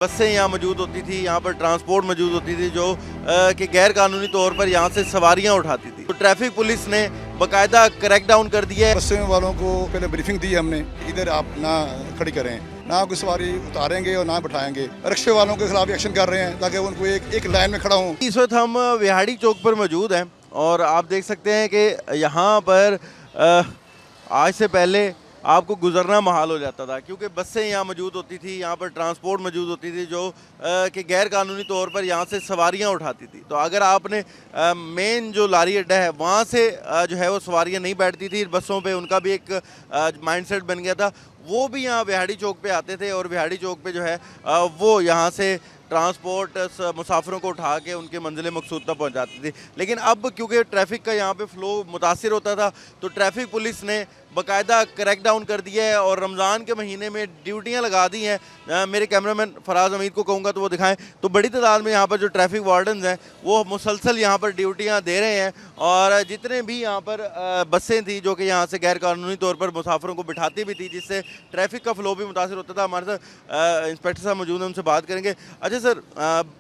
बसें यहाँ मौजूद होती थी, यहाँ पर ट्रांसपोर्ट मौजूद होती थी जो कि गैर कानूनी तौर पर यहाँ से सवारियाँ उठाती थी। तो ट्रैफिक पुलिस ने बाकायदा क्रैक डाउन कर दिया है। बसें वालों को पहले ब्रीफिंग दी हमने, इधर आप ना खड़ी करें, ना कोई सवारी उतारेंगे और ना बिठाएंगे। रिक्शे वालों के खिलाफ एक्शन कर रहे हैं ताकि उनको एक लाइन में खड़ा हों। इस वक्त हम विहाड़ी चौक पर मौजूद हैं और आप देख सकते हैं कि यहाँ पर आज से पहले आपको गुजरना महाल हो जाता था क्योंकि बसें यहाँ मौजूद होती थी, यहाँ पर ट्रांसपोर्ट मौजूद होती थी जो कि गैर कानूनी तौर पर यहाँ से सवारियाँ उठाती थी। तो अगर आपने मेन जो लारी अड्डा है वहाँ से जो है वो सवारियाँ नहीं बैठती थी बसों पे, उनका भी एक माइंडसेट बन गया था। वो भी यहाँ बिहाड़ी चौक पे आते थे और बिहाड़ी चौक पे जो है वो यहाँ से ट्रांसपोर्ट मुसाफिरों को उठा के उनके मंजिल मकसूद तक पहुँचाती थी। लेकिन अब क्योंकि ट्रैफिक का यहाँ पे फ़्लो मुतासिर होता था तो ट्रैफिक पुलिस ने बाकायदा क्रैक डाउन कर दिया है और रमज़ान के महीने में ड्यूटियाँ लगा दी हैं। मेरे कैमरामैन फराज अमीद को कहूँगा तो वो दिखाएं। तो बड़ी तादाद में यहाँ पर जो ट्रैफिक वार्डन्स हैं वो मुसलसल यहाँ पर ड्यूटियाँ दे रहे हैं और जितने भी यहाँ पर बसें थी जो कि यहाँ से गैर कानूनी तौर पर मुसाफिरों को बिठाती भी थी जिससे ट्रैफिक का फ़्लो भी मुतासिर होता था। हमारे साथ इंस्पेक्टर साहब मौजूद हैं, उनसे बात करेंगे। अच्छा सर,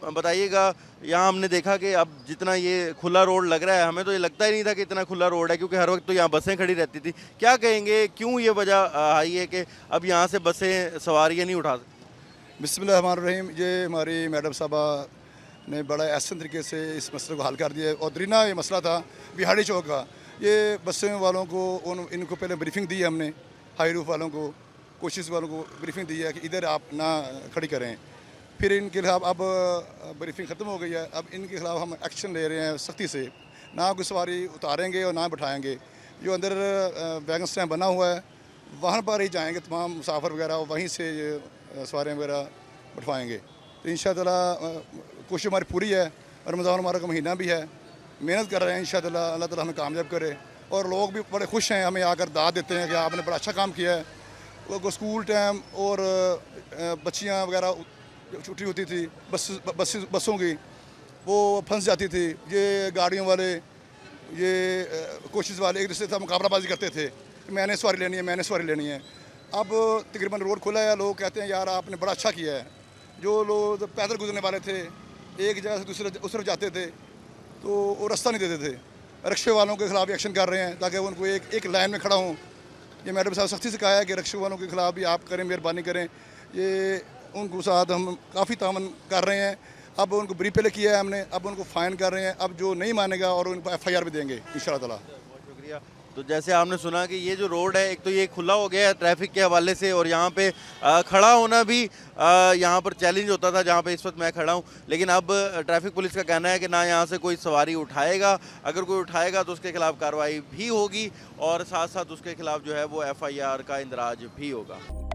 बताइएगा, यहाँ हमने देखा कि अब जितना ये खुला रोड लग रहा है, हमें तो ये लगता ही नहीं था कि इतना खुला रोड है क्योंकि हर वक्त तो यहाँ बसें खड़ी रहती थी। क्या कहेंगे, क्यों ये वजह आई है कि अब यहाँ से बसें सवारियाँ नहीं उठा सकती? बिस्मिल्लाहिर्रहमानिर्रहीम। ये हमारी मैडम साहबा ने बड़ा ऐसे तरीके से इस मसले को हल कर दिया। और दरीना ये मसला था बिहाड़ी चौक का, ये बसें वालों को इनको पहले ब्रीफिंग दी है हमने, हाई रूफ वालों को, कोशिश वालों को ब्रीफिंग दी है कि इधर आप ना खड़ी करें। फिर इनके खिलाफ अब ब्रीफिंग ख़त्म हो गई है, अब इनके खिलाफ हम एक्शन ले रहे हैं सख्ती से, ना कोई सवारी उतारेंगे और ना बिठाएंगे। जो अंदर वैगन स्टैंड बना हुआ है वहाँ पर ही जाएंगे तमाम मुसाफिर वगैरह, वहीं से ये सवारियाँ वगैरह बिठवाएंगे। तो इंशाअल्लाह कोशिश हमारी पूरी है। रमज़ान हमारा का महीना भी है, मेहनत कर रहे हैं, इंशाअल्लाह अल्लाह ताला हमें कामयाब करे। और लोग भी बड़े खुश हैं, हमें आकर दाद देते हैं कि आपने बड़ा अच्छा काम किया है। वो स्कूल टाइम और बच्चियाँ वगैरह छुट्टी होती थी बसों की, वो फंस जाती थी। ये गाड़ियों वाले, ये कोशिश वाले एक दूसरे से मुकाबलाबाजी करते थे कि मैंने सवारी लेनी है, मैंने सवारी लेनी है। अब तकरीबन रोड खुला है, लोग कहते हैं यार आपने बड़ा अच्छा किया है। जो लोग पैदल गुजरने वाले थे, एक जगह से दूसरे उस तरफ जाते थे तो वो रास्ता नहीं देते थे। रिक्शे वालों के खिलाफ एक्शन कर रहे हैं ताकि उनको एक लाइन में खड़ा हों। ये मैडम साहब सख्ती से कहा है कि रिक्शे वालों के खिलाफ भी आप करें, मेहरबानी करें। ये उनको साथ हम काफ़ी तामन कर रहे हैं। अब उनको ब्रीफ पहले किया है हमने, अब उनको फ़ाइन कर रहे हैं। अब जो नहीं मानेगा और उनको FIR भी देंगे इंशाअल्लाह ताला। बहुत शुक्रिया। तो जैसे आपने सुना कि ये जो रोड है, एक तो ये खुला हो गया है ट्रैफिक के हवाले से और यहाँ पे खड़ा होना भी यहाँ पर चैलेंज होता था जहाँ पे इस वक्त मैं खड़ा हूँ। लेकिन अब ट्रैफिक पुलिस का कहना है कि ना यहाँ से कोई सवारी उठाएगा, अगर कोई उठाएगा तो उसके खिलाफ कार्रवाई भी होगी और साथ साथ उसके खिलाफ जो है वो FIR का इंदराज भी होगा।